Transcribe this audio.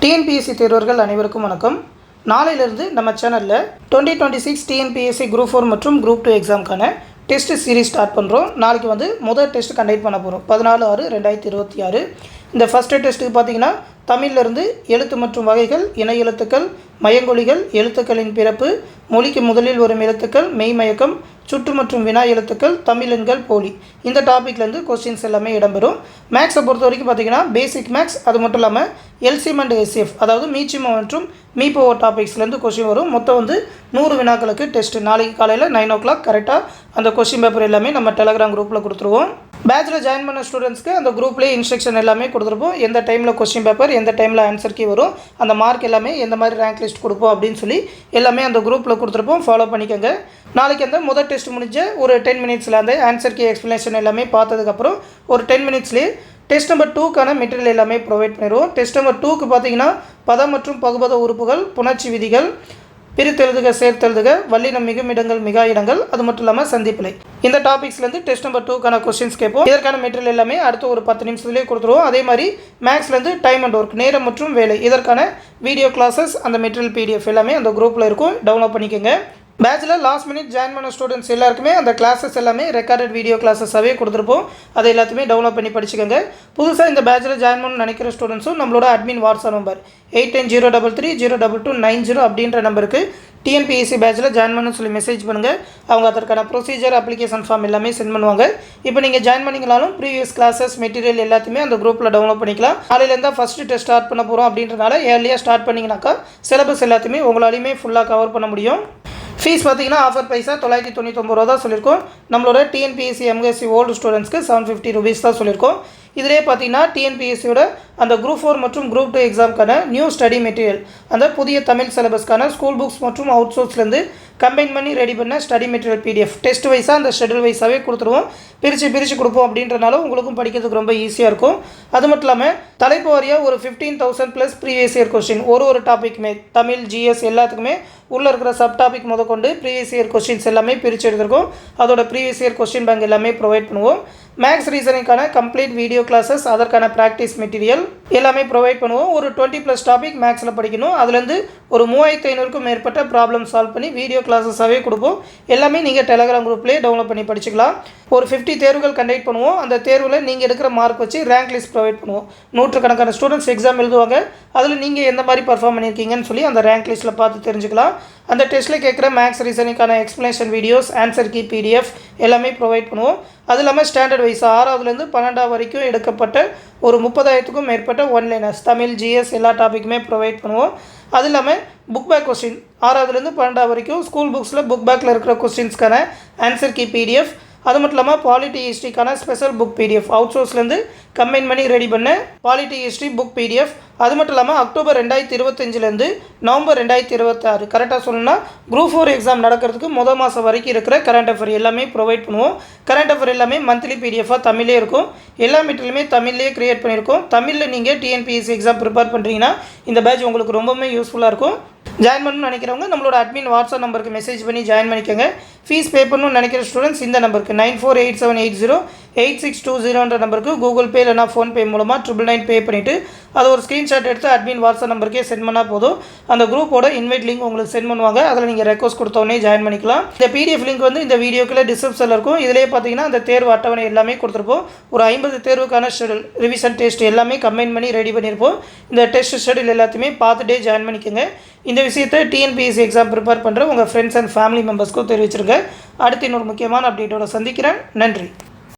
TNPSC தேர்வர்கள் அனைவருக்கும் வணக்கம். நாளையிலிருந்து நம்ம சேனலில் 2026 டிஎன்பிஎஸ்சி குரூப் 4 மற்றும் குரூப் 2 எக்ஸாமுக்கான டெஸ்ட் சீரிஸ் ஸ்டார்ட் பண்ணுறோம். நாளைக்கு முதல் டெஸ்ட் கண்டக்ட் பண்ண போகிறோம் 14/6/2026. இந்த ஃபஸ்ட்டு டெஸ்ட்டுக்கு பார்த்தீங்கன்னா தமிழிலிருந்து எழுத்து மற்றும் வகைகள், இணை எழுத்துக்கள், மயங்கொலிகள், எழுத்துக்களின் பிறப்பு, மொழிக்கு முதலில் வரும் எழுத்துக்கள், மெய்மயக்கம், சுற்று மற்றும் வினா எழுத்துக்கள், தமிழ் எண்கள், போலி, இந்த டாப்பிக்லேருந்து கொஸ்டின்ஸ் எல்லாமே இடம்பெறும். மேக்ஸை பொறுத்த வரைக்கும் பார்த்தீங்கன்னா பேசிக் மேக்ஸ், அது மட்டும் இல்லாமல் எல்சிஎம் அண்ட் எஸ்சிஎஃப், அதாவது மீச்சிமோ மற்றும் மீபோ டாபிக்ஸ்லேருந்து கொஸ்டின் வரும். மொத்தம் 100 வினாக்களுக்கு டெஸ்ட். நாளைக்கு காலையில் 9 o'clock கரெக்டாக அந்த கொஸ்டின் பேப்பர் எல்லாமே நம்ம டெலகிராம் குரூப்பில் கொடுத்துருவோம். பேட்சில் ஜாயின் பண்ண ஸ்டூடெண்ட்ஸ்க்கு அந்த குரூப்லேயே இன்ஸ்ட்ரக்ஷன் எல்லாமே கொடுத்துருப்போம். எந்த டைமில் கொஸ்டின் பேப்பர், எந்த டைமில் ஆன்சர் கீ வரும், அந்த மார்க் எல்லாமே எந்த மாதிரி ரேங்க் லிஸ்ட் கொடுப்போம் அப்படின்னு சொல்லி எல்லாமே அந்த குரூப்பில் கொடுத்துருப்போம். ஃபாலோ பண்ணிக்கோங்க. நாளைக்கு அந்த முதல் டெஸ்ட் முடிஞ்ச ஒரு 10 minutesல அந்த ஆன்சர் கீ எக்ஸ்ப்ளனேஷன் எல்லாமே பார்த்ததுக்கப்புறம் ஒரு 10 minutesலேயே டெஸ்ட் நம்பர் 2க்கான மெட்டீரியல் எல்லாமே ப்ரொவைட் பண்ணிடுவோம். டெஸ்ட் நம்பர் 2க்கு பார்த்தீங்கன்னா பதம் மற்றும் பகுபத உறுப்புகள், புணர்ச்சி விதிகள், பிரித்தெழுதுக, சேர்த்தெழுதுக, வல்லினம், மிகுமிடங்கள், மிகா இடங்கள், அது மட்டும் இல்லாமல் சந்திப்பிலை, இந்த டாபிக்ஸ்லேருந்து டெஸ்ட் நம்பர் 2க்கான கொஸ்டின்ஸ் கேட்போம். இதற்கான மெட்டீரியல் எல்லாமே அடுத்த ஒரு 10 நிமிஷத்துலேயே கொடுத்துருவோம். அதே மாதிரி மேக்ஸ்லேருந்து டைம் அண்ட் ஒர்க், நேரம் மற்றும் வேலை, இதற்கான வீடியோ கிளாஸஸ், அந்த மெட்டீரியல் PDF எல்லாமே அந்த குரூப்பில் இருக்கும். டவுன்லோட் பண்ணிக்கோங்க. பேட்சில் லாஸ்ட் மினிட் ஜாயின் பண்ண ஸ்டூடெண்ட்ஸ் எல்லாருக்குமே அந்த கிளாஸஸ் எல்லாமே ரெக்கார்டட் வீடியோ கிளாஸஸாகவே கொடுத்துருப்போம். அதை எல்லாத்தையுமே டவுன்லோட் பண்ணி படிச்சுக்கோங்க. புதுசாக இந்த பேட்சில் ஜாயின் பண்ண நினைக்கிற ஸ்டூடெண்ட்ஸும் நம்மளோட அட்மின் வாட்ஸ்அப் நம்பர் 8903302290 அப்படின்ற நம்பருக்கு டிஎன்பிஎஸ்சி பேட்சில் ஜாயின் பண்ணு சொல்லி மெசேஜ் பண்ணுங்கள். அவங்க அதற்கான ப்ரொசீஜர், அப்ளிகேஷன் ஃபார்ம் எல்லாமே சென்ட் பண்ணுவாங்க. இப்போ நீங்கள் ஜாயின் பண்ணிங்கனாலும் ப்ரீவியஸ் கிளாஸஸ் மெட்டீரியல் எல்லாத்தையுமே அந்த குரூப்பில் டவுன்லோட் பண்ணிக்கலாம். நாளையிலேருந்து ஃபஸ்ட்டு டெஸ்ட் ஸ்டார்ட் பண்ண போகிறோம் அப்படின்றனால ஏர்லியாக ஸ்டார்ட் பண்ணிங்கனாக்கா சிலபஸ் எல்லாத்தையுமே உங்களாலையுமே ஃபுல்லாக கவர் பண்ண முடியும். ஃபீஸ் பார்த்தீங்கன்னா ஆஃபர் ப்ரைஸாக 999 ரூபா தான் சொல்லியிருக்கோம். நம்மளோட டிஎன்பிஎஸ்சி எம்எஸ்சி ஓல்டு ஸ்டூடெண்ட்ஸ்க்கு 750 rupees தான் சொல்லியிருக்கோம். இதிலே பார்த்தீங்கன்னா டிஎன்பிஎஸ்சியோட அந்த குரூப் 4 மற்றும் குரூப் 2 எக்ஸாமுக்கான நியூ ஸ்டடி மெட்டீரியல், அந்த புதிய தமிழ் சிலபஸ்க்கான ஸ்கூல் புக்ஸ் மற்றும் அவுட் சோர்ஸ்லேருந்து கம்பைன் பண்ணி ரெடி பண்ண ஸ்டடி மெட்டீரியல் PDF டெஸ்ட் வைஸாக அந்த ஷெட்யூல் வைஸாகவே கொடுத்துருவோம். பிரித்து கொடுப்போம் அப்படின்றனால உங்களுக்கும் படிக்கிறதுக்கு ரொம்ப ஈஸியாக இருக்கும். அது மட்டும் இல்லாமல் தலைப்பு வாரியாக ஒரு 15,000+ ப்ரீவியஸ் இயர் கொஸ்டின், ஒரு டாப்பிக்குமே தமிழ், GS எல்லாத்துக்குமே உள்ளே இருக்கிற சப் டாபிக் முதற்கொண்டு ப்ரீவியஸ் இயர் கொஸ்டின்ஸ் எல்லாமே பிரித்து எடுத்துருக்கோம். அதோட ப்ரீவியஸ் இயர் கொஸ்டின் பேங்க் எல்லாமே ப்ரொவைட் பண்ணுவோம். மேக்ஸ் ரீசனிங்கான கம்ப்ளீட் வீடியோ கிளாஸஸ், அதற்கான ப்ராக்டிஸ் மெட்டீரியல் எல்லாமே ப்ரொவைட் பண்ணுவோம். ஒரு 20+ டாபிக் மேக்ஸில் படிக்கணும். அதுலேருந்து ஒரு 3500க்கும் மேற்பட்ட ப்ராப்ளம் சால்வ் பண்ணி வீடியோ கிளாஸஸாகவே கொடுப்போம். எல்லாமே நீங்கள் டெலகிராம் குரூப்லேயே டவுன்லோட் பண்ணி படிச்சுக்கலாம். ஒரு 50 தேர்வுகள் கண்டக்ட் பண்ணுவோம். அந்த தேர்வில் நீங்கள் எடுக்கிற மார்க் வச்சு ரேங்க் லிஸ்ட் ப்ரொவைட் பண்ணுவோம். 100கணக்கான ஸ்டூடெண்ட்ஸ் எக்ஸாம் எழுதுவாங்க. அதில் நீங்கள் எந்த மாதிரி பர்ஃபார்ம் பண்ணியிருக்கீங்கன்னு சொல்லி அந்த ரேங்க் லிஸ்ட்டில் பார்த்து தெரிஞ்சுக்கலாம். அந்த டெஸ்ட்டில் கேட்குற மேக்ஸ் ரீசனிங்கான explanation videos, answer key PDF எல்லாமே ப்ரொவைட் பண்ணுவோம். அது இல்லாமல் ஸ்டாண்டர்ட் வைஸ் 6வதுலேருந்து 12 வரைக்கும் எடுக்கப்பட்ட ஒரு 30,000க்கும் மேற்பட்ட ஒன்லைனர்ஸ், தமிழ், GS எல்லா டாப்பிக்குமே ப்ரொவைட் பண்ணுவோம். அது இல்லாமல் புக் பேக் கொஸ்டின் 6வதுலேருந்து 12 வரைக்கும் ஸ்கூல் புக்ஸில் புக் பேக்கில் இருக்கிற கொஸ்டின்ஸ்க்கான ஆன்சர் கீ PDF, அது மட்டும் இல்லாமல் பாலிட்டி ஹிஸ்ட்ரிக்கான ஸ்பெஷல் புக் PDF அவுட் சோர்ஸ்லேருந்து கம்பைன் பண்ணி ரெடி பண்ண பாலிட்டி ஹிஸ்ட்ரி புக் PDF, அது மட்டும் இல்லாமல் அக்டோபர் 2025லேருந்து நவம்பர் 2026 கரெக்டாக சொல்லணும்னா குரூப் 4 எக்ஸாம் நடக்கிறதுக்கு மாதம் வரைக்கும் இருக்கிற கரண்ட் அஃபேர் எல்லாமே ப்ரொவைட் பண்ணுவோம். கரண்ட் அஃபேர் எல்லாமே மந்த்லி PDFாக தமிழ்லே இருக்கும். எல்லா மெட்டீரியலுமே தமிழ்லேயே க்ரியேட் பண்ணியிருக்கோம். தமிழில் நீங்கள் டிஎன்பிஎஸ்சி எக்ஸாம் ப்ரிப்பேர் பண்ணுறீங்கன்னா இந்த பேட்ச் உங்களுக்கு ரொம்பவுமே யூஸ்ஃபுல்லாக இருக்கும். ஜாயின் பண்ணணும்னு நினைக்கிறவங்க நம்மளோட அட்மின் வாட்ஸ்அப் நம்பருக்கு மெசேஜ் பண்ணி ஜாயின் பண்ணிக்கோங்க. ஃபீஸ் பே பண்ணணும்னு நினைக்கிற ஸ்டூடெண்ட்ஸ் இந்த நம்பருக்கு 9487808620 நம்பருக்கு கூகுள் பே இல்லைனா ஃபோன்பே மூலமாக 999 பே பண்ணிவிட்டு அதை ஒரு ஸ்க்ரீன்ஷாட் எடுத்து அட்மின் வாட்ஸ்அப் நம்பருக்கே சென்ட் பண்ணால் போதும். அந்த குரூப்போட இன்வைட் லிங்க் உங்களுக்கு சென்ட் பண்ணுவாங்க. அதில் நீங்கள் ரெக்வஸ்ட் கொடுத்தோடனே ஜாயின் பண்ணிக்கலாம். இந்த PDF லிங்க் இந்த வீடியோக்குள்ள டிஸ்கிரிப்ஷனில் இருக்கும். இதிலே பார்த்தீங்கன்னா அந்த தேர்வு அட்டவணை எல்லாமே கொடுத்துருப்போம். ஒரு 50 தேர்வுக்கான ஷெட்யூல், ரிவிஷன் டெஸ்ட் எல்லாமே கம்பைன் பண்ணி ரெடி பண்ணியிருப்போம். இந்த டெஸ்ட் ஷெட்யூல் எல்லாத்தையுமே பார்த்துட்டே ஜாயின் பண்ணிக்கோங்க. இந்த விஷயத்தை டிஎன்பிஎஸ்சி எக்ஸாம் ப்ரிப்பேர் பண்ணுற உங்கள் ஃப்ரெண்ட்ஸ் அண்ட் ஃபேமிலி மெம்பர்ஸ்க்கும் தெரிவிச்சிருங்க. அடுத்து இன்னொரு முக்கியமான அப்டேட்டோட சந்திக்கிறேன். நன்றி.